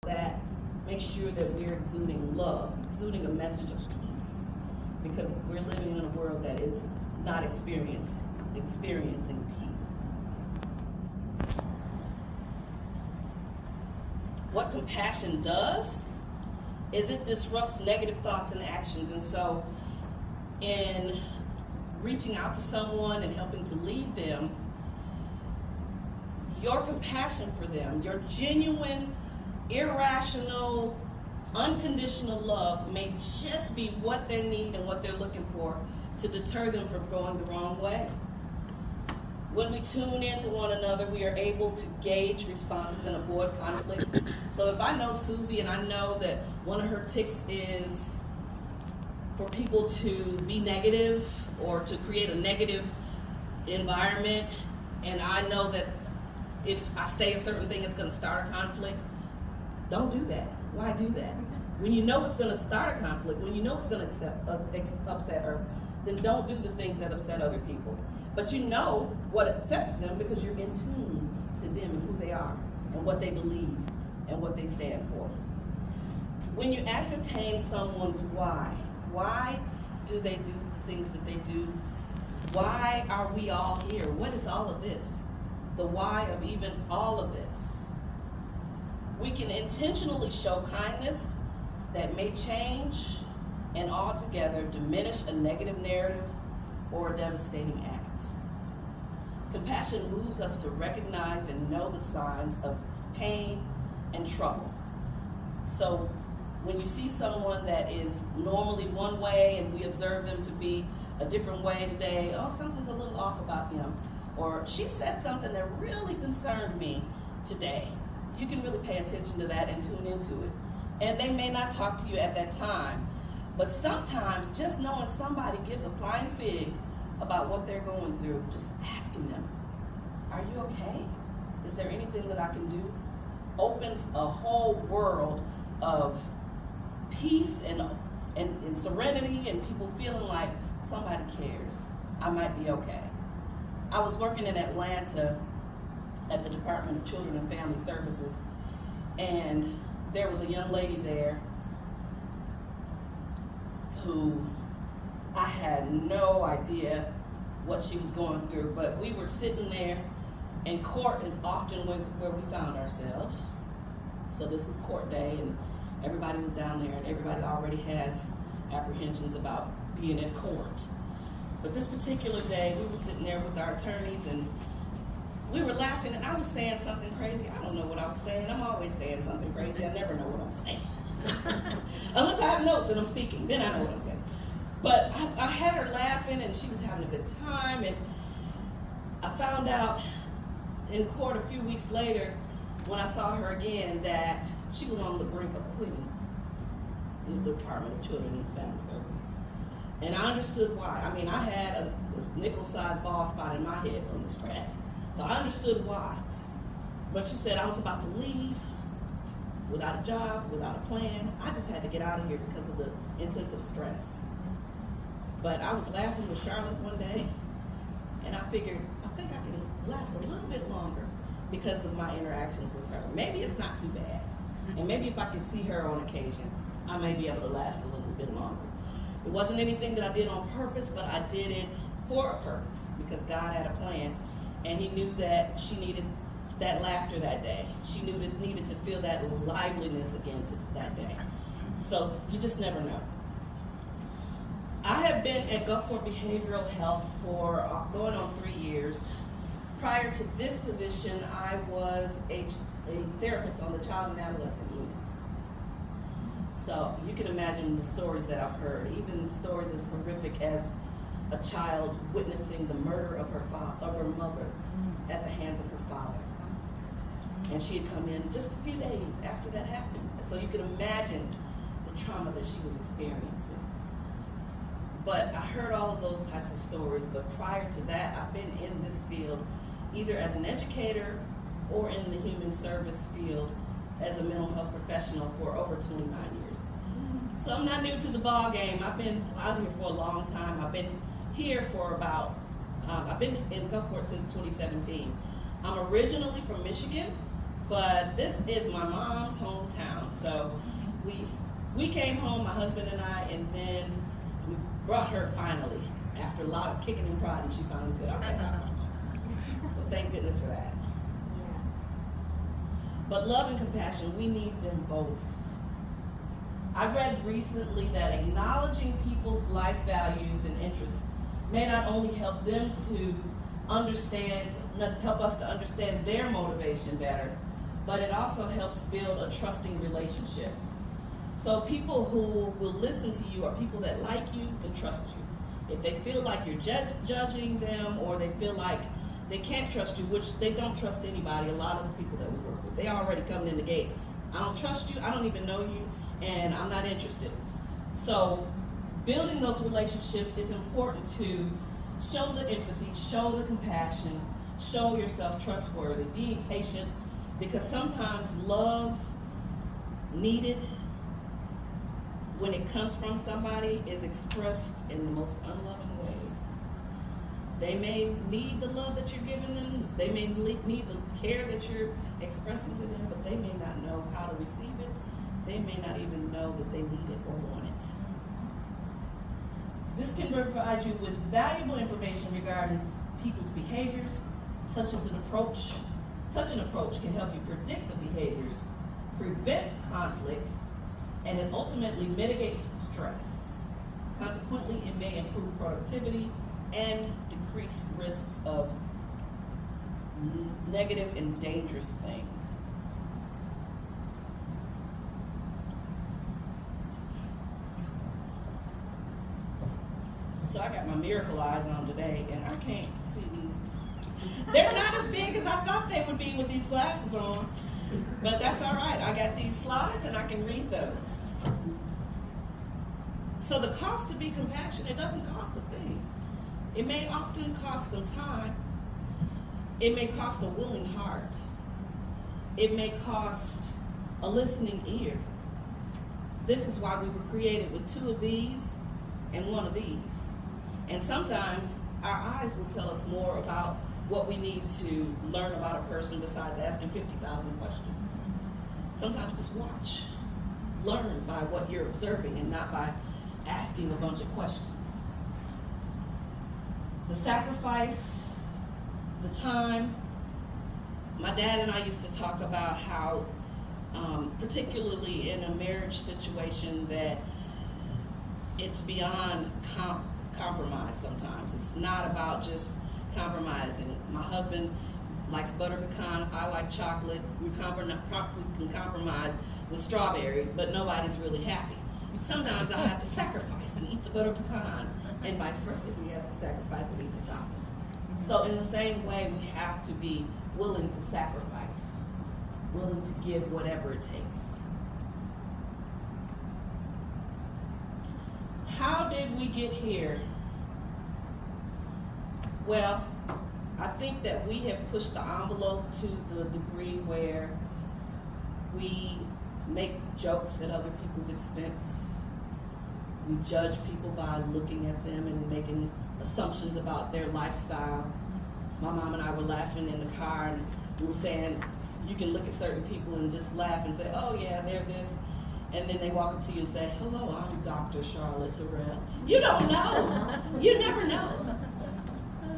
that, make sure that we're exuding love, exuding a message of peace, because we're living in a world that is not experiencing peace. What compassion does is it disrupts negative thoughts and actions. And so in reaching out to someone and helping to lead them, your compassion for them, your genuine, irrational, unconditional love may just be what they need and what they're looking for to deter them from going the wrong way. When we tune into one another, we are able to gauge responses and avoid conflict. So if I know Susie and I know that one of her tics is for people to be negative or to create a negative environment, and I know that if I say a certain thing, it's going to start a conflict, don't do that. Why do that? When you know it's going to start a conflict, when you know it's going to upset her, then don't do the things that upset other people. But you know what upsets them because you're in tune to them and who they are and what they believe and what they stand for. When you ascertain someone's why do they do the things that they do? Why are we all here? What is all of this? The why of even all of this. We can intentionally show kindness that may change and altogether diminish a negative narrative or a devastating act. Compassion moves us to recognize and know the signs of pain and trouble. So when you see someone that is normally one way and we observe them to be a different way today, oh, something's a little off about him, or she said something that really concerned me today. You can really pay attention to that and tune into it. And they may not talk to you at that time, but sometimes just knowing somebody gives a flying fig about what they're going through, just asking them, are you okay? Is there anything that I can do? Opens a whole world of peace and serenity and people feeling like somebody cares. I might be okay. I was working in Atlanta at the Department of Children and Family Services, and there was a young lady there who I had no idea what she was going through, but we were sitting there, and court is often where we found ourselves. So this was court day, and everybody was down there, and everybody already has apprehensions about being in court. But this particular day, we were sitting there with our attorneys, and we were laughing, and I was saying something crazy. I don't know what I was saying. I'm always saying something crazy. I never know what I'm saying. Unless I have notes and I'm speaking, then I know what I'm saying. But I had her laughing, and she was having a good time, and I found out in court a few weeks later when I saw her again that she was on the brink of quitting the Department of Children and Family Services. And I understood why. I mean, I had a nickel-sized bald spot in my head from the stress. So I understood why. But she said I was about to leave without a job, without a plan. I just had to get out of here because of the intensive stress. But I was laughing with Charlotte one day, and I figured, I think I can last a little bit longer because of my interactions with her. Maybe it's not too bad. And maybe if I can see her on occasion, I may be able to last a little bit longer. It wasn't anything that I did on purpose, but I did it for a purpose because God had a plan, and He knew that she needed that laughter that day. She needed to feel that liveliness again that day. So you just never know. I have been at Gulfport Behavioral Health for going on 3 years. Prior to this position, I was a therapist on the child and adolescent unit. So you can imagine the stories that I've heard, even stories as horrific as a child witnessing the murder of her mother at the hands of her father. And she had come in just a few days after that happened. So you can imagine the trauma that she was experiencing. But I heard all of those types of stories, but prior to that, I've been in this field either as an educator or in the human service field as a mental health professional for over 29 years. So I'm not new to the ball game. I've been out here for a long time. I've been here for I've been in Gulfport since 2017. I'm originally from Michigan, but this is my mom's hometown. So we came home, my husband and I, and then we brought her finally. After a lot of kicking and prodding, she finally said, okay, I'll come home. So thank goodness for that. Yes. But love and compassion, we need them both. I read recently that acknowledging people's life values and interests may not only help them to help us to understand their motivation better, but it also helps build a trusting relationship. So people who will listen to you are people that like you and trust you. If they feel like you're judging them, or they feel like they can't trust you, which they don't trust anybody, a lot of the people that we work with, they already coming in the gate. I don't trust you, I don't even know you, and I'm not interested. So building those relationships is important to show the empathy, show the compassion, show yourself trustworthy, being patient, because sometimes love needed when it comes from somebody is expressed in the most unloving ways. They may need the love that you're giving them, they may need the care that you're expressing to them, but they may not know how to receive it. They may not even know that they need it or want it. This can provide you with valuable information regarding people's behaviors, such an approach can help you predict the behaviors, prevent conflicts, and it ultimately mitigates stress. Consequently, it may improve productivity and decrease risks of negative and dangerous things. So I got my miracle eyes on today, and I can't see these. They're not as big as I thought they would be with these glasses on, but that's all right. I got these slides, and I can read those. So the cost to be compassionate doesn't cost a thing. It may often cost some time. It may cost a willing heart. It may cost a listening ear. This is why we were created with 2 of these and 1 of these. And sometimes our eyes will tell us more about what we need to learn about a person besides asking 50,000 questions. Sometimes just watch. Learn by what you're observing and not by asking a bunch of questions. The sacrifice, the time. My dad and I used to talk about how, particularly in a marriage situation, that it's beyond compromise sometimes. It's not about just compromising. My husband likes butter pecan, I like chocolate. We can compromise with strawberry, but nobody's really happy. Sometimes I have to sacrifice and eat the butter pecan, and vice versa. He has to sacrifice and eat the chocolate. So in the same way, we have to be willing to sacrifice, willing to give whatever it takes. How did we get here? Well, I think that we have pushed the envelope to the degree where we make jokes at other people's expense. We judge people by looking at them and making assumptions about their lifestyle. My mom and I were laughing in the car, and we were saying, you can look at certain people and just laugh and say, oh yeah, they're this. And then they walk up to you and say, hello, I'm Dr. Scott-Terrell. You don't know. You never know.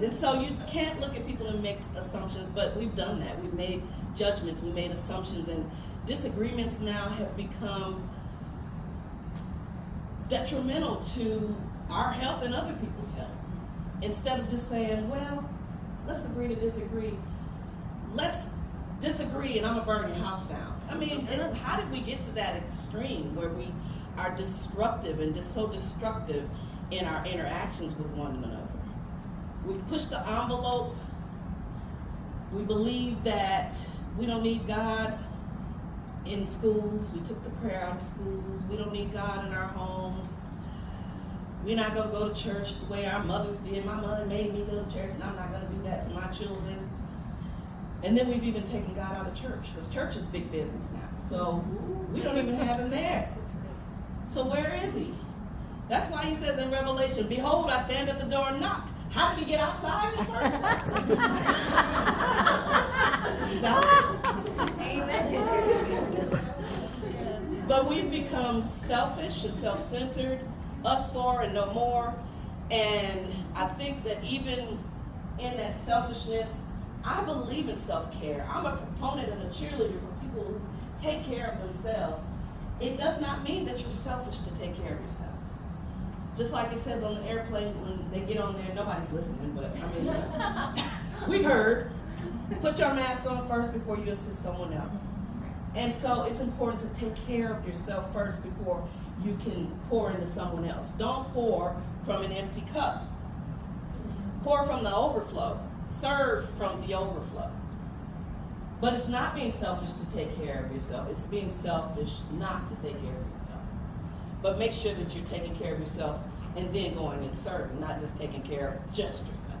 And so you can't look at people and make assumptions, but we've done that. We've made judgments, we made assumptions, and disagreements now have become detrimental to our health and other people's health. Instead of just saying, well, let's agree to disagree. Let's disagree and I'm gonna burn your house down. I mean, how did we get to that extreme where we are disruptive and so destructive in our interactions with one another? We've pushed the envelope. We believe that we don't need God in schools. We took the prayer out of schools. We don't need God in our homes. We're not going to go to church the way our mothers did. My mother made me go to church, and I'm not going to do that to my children. And then we've even taken God out of church, because church is big business now. So we don't even have him there. So where is he? That's why he says in Revelation, behold, I stand at the door and knock. How did he get outside in the first place? He's out. Amen. But we've become selfish and self-centered, us for and no more. And I think that even in that selfishness, I believe in self-care. I'm a proponent and a cheerleader for people who take care of themselves. It does not mean that you're selfish to take care of yourself. Just like it says on the airplane when they get on there, nobody's listening, but I mean, we've heard, put your mask on first before you assist someone else. And so it's important to take care of yourself first before you can pour into someone else. Don't pour from an empty cup. Pour from the overflow. Serve from the overflow. But it's not being selfish to take care of yourself. It's being selfish not to take care of yourself. But make sure that you're taking care of yourself and then going and serving, not just taking care of just yourself.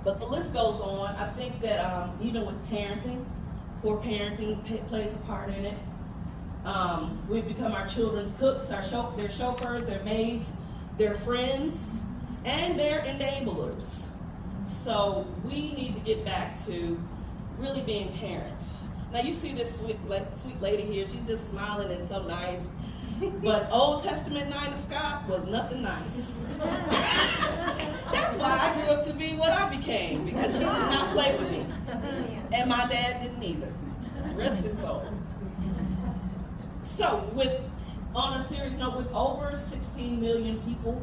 But the list goes on. I think that even with parenting, poor parenting plays a part in it. We've become our children's cooks, their chauffeurs, their maids, their friends, and their enablers. So we need to get back to really being parents. Now you see this sweet lady here, she's just smiling and so nice. But Old Testament Nina Scott was nothing nice. That's why I grew up to be what I became, because she did not play with me. And my dad didn't either. Rest his soul. So on a serious note, with over 16 million people,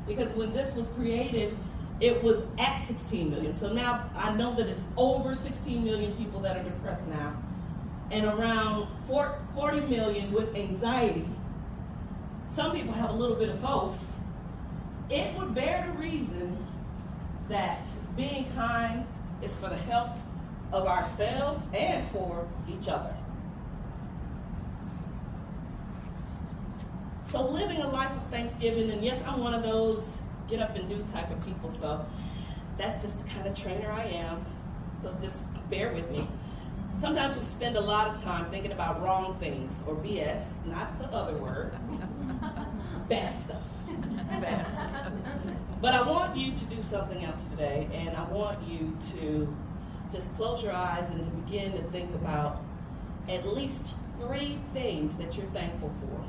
because when this was created, it was at 16 million. So now I know that it's over 16 million people that are depressed now, and around 40 million with anxiety. Some people have a little bit of both. It would bear the reason that being kind is for the health of ourselves and for each other. So living a life of thanksgiving, and yes, I'm one of those get up and do type of people, so that's just the kind of trainer I am. So just bear with me. Sometimes we spend a lot of time thinking about wrong things, or BS, not the other word, bad stuff. But I want you to do something else today, and I want you to just close your eyes and to begin to think about at least 3 things that you're thankful for.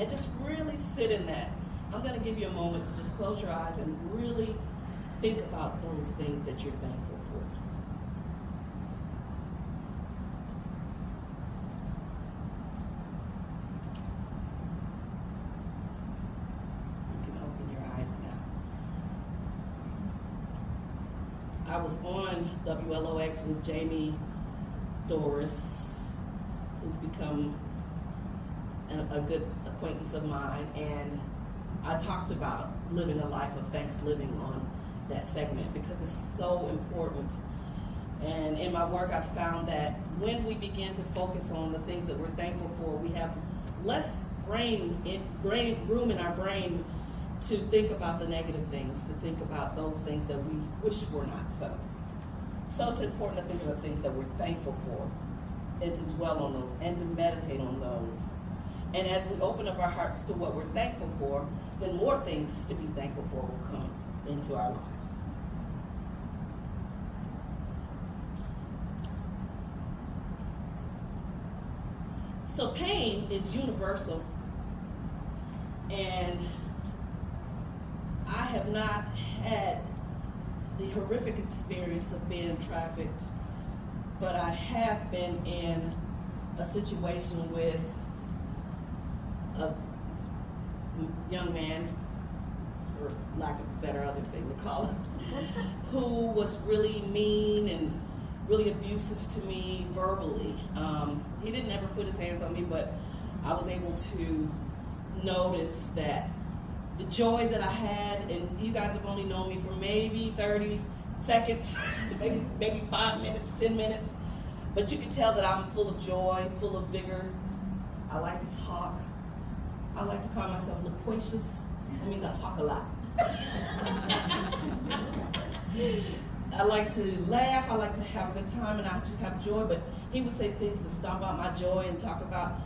And just really sit in that. I'm going to give you a moment to just close your eyes and really think about those things that you're thankful for. You can open your eyes now. I was on WLOX with Jamie Doris, who's become a good acquaintance of mine, and I talked about living a life of thanksgiving on that segment because it's so important. And in my work, I've found that when we begin to focus on the things that we're thankful for, we have less room in our brain to think about the negative things, to think about those things that we wish were not so. So it's important to think of the things that we're thankful for and to dwell on those and to meditate on those. And as we open up our hearts to what we're thankful for, then more things to be thankful for will come into our lives. So pain is universal, and I have not had the horrific experience of being trafficked, but I have been in a situation with a young man, for lack of a better other thing to call it, who was really mean and really abusive to me verbally. He didn't ever put his hands on me, but I was able to notice that the joy that I had, and you guys have only known me for maybe 30 seconds, maybe 5 minutes, 10 minutes, but you can tell that I'm full of joy, full of vigor. I like to talk. I like to call myself loquacious. That means I talk a lot. I like to laugh. I like to have a good time, and I just have joy. But he would say things to stomp out my joy and talk about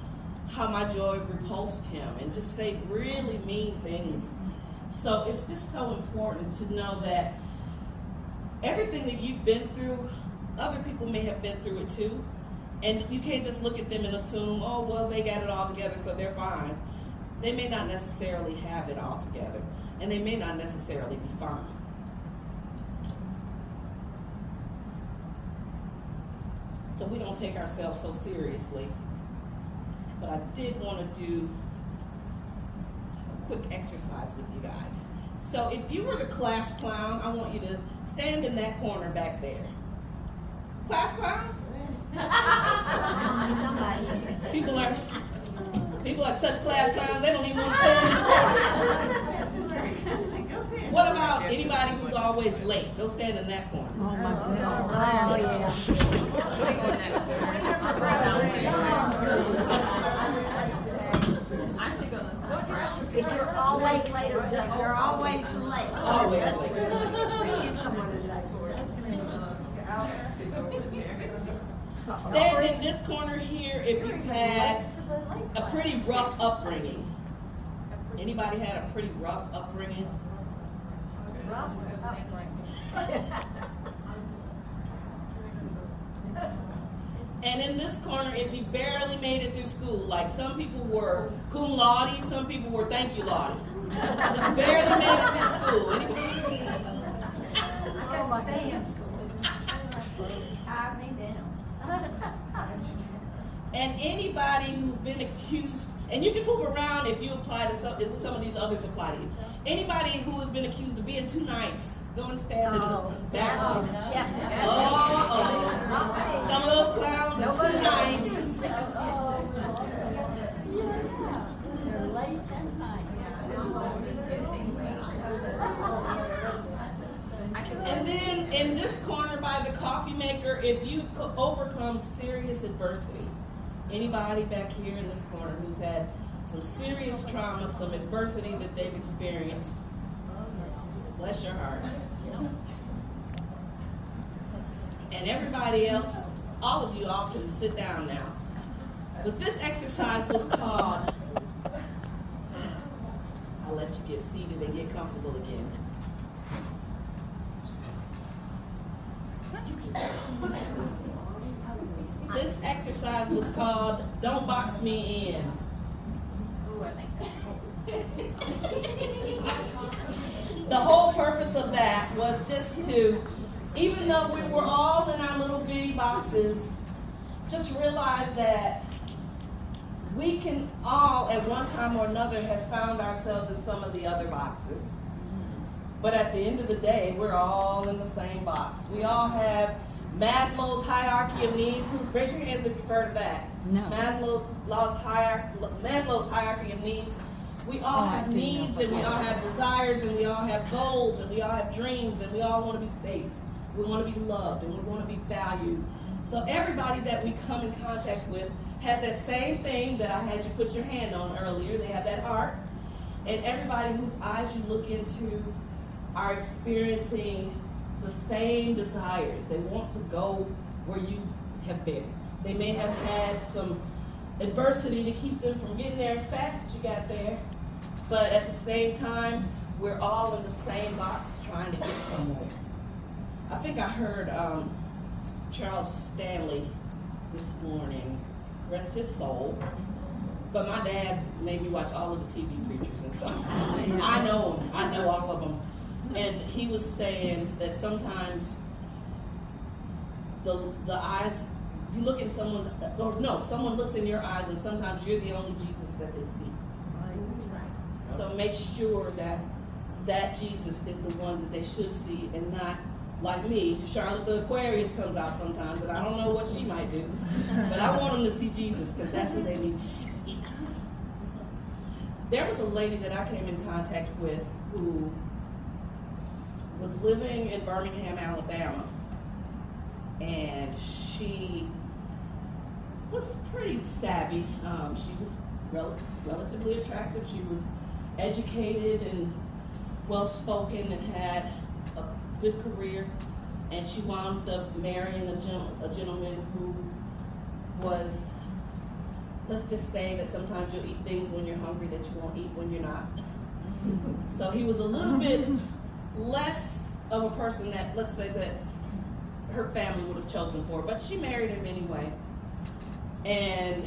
how my joy repulsed him, and just say really mean things. So it's just so important to know that everything that you've been through, other people may have been through it too. And you can't just look at them and assume, oh, well, they got it all together, so they're fine. They may not necessarily have it all together, and they may not necessarily be fine. So we don't take ourselves so seriously. But I did want to do a quick exercise with you guys. So if you were the class clown, I want you to stand in that corner back there. Class clowns? People are such class clowns, they don't even want to stand in the corner. What about anybody who's always late? Go stand in that corner. Oh my God. Oh yeah. If you're always late or just you're always late. Always late. Stand in this corner here if you've had a pretty rough upbringing. Anybody had a pretty rough upbringing? Rough upbringing. And in this corner, if you barely made it through school, like some people were cum laude, some people were thank you laude. Just barely made it through school. Anybody? I got to stay in school. Tie me down. And anybody who's been accused, and you can move around if you apply to some of these others apply to you. Anybody who has been accused of being too nice, go and stand in the back. Some of those clowns are too nice. You're late and night. And then in this corner by the coffee maker, if you've overcome serious adversity, anybody back here in this corner who's had some serious trauma, some adversity that they've experienced, bless your hearts. And everybody else, all of you all can sit down now. But this exercise was called, I'll let you get seated and get comfortable again. This exercise was called Don't Box Me In. The whole purpose of that was just to, even though we were all in our little bitty boxes, just realize that we can all at one time or another have found ourselves in some of the other boxes. But at the end of the day, we're all in the same box. We all have Maslow's hierarchy of needs. Raise your hands if you've heard of that. No. Maslow's hierarchy of needs. We all have needs, and we all have desires, and we all have goals, and we all have dreams, and we all want to be safe. We want to be loved, and we want to be valued. So everybody that we come in contact with has that same thing that I had you put your hand on earlier. They have that heart. And everybody whose eyes you look into are experiencing the same desires. They want to go where you have been. They may have had some adversity to keep them from getting there as fast as you got there, but at the same time, we're all in the same box trying to get somewhere. I think I heard Charles Stanley this morning, rest his soul, but my dad made me watch all of the TV preachers, and so I know them. I know all of them. And he was saying that sometimes the eyes, you look in someone's, or no, someone looks in your eyes and sometimes you're the only Jesus that they see. So make sure that that Jesus is the one that they should see and not like me. Charlotte the Aquarius comes out sometimes and I don't know what she might do, but I want them to see Jesus because that's who they need to see. There was a lady that I came in contact with who was living in Birmingham, Alabama, and she was pretty savvy. She was relatively attractive. She was educated and well-spoken and had a good career, and she wound up marrying a gentleman who was, let's just say that sometimes you'll eat things when you're hungry that you won't eat when you're not. So he was a little bit less of a person that, let's say that her family would have chosen for, but she married him anyway. And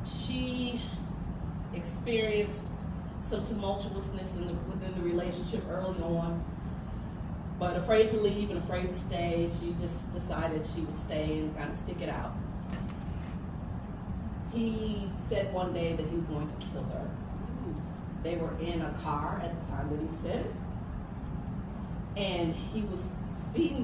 she experienced some tumultuousness within the relationship early on, but afraid to leave and afraid to stay, she just decided she would stay and kind of stick it out. He said one day that he was going to kill her. They were in a car at the time that he said it, and he was speeding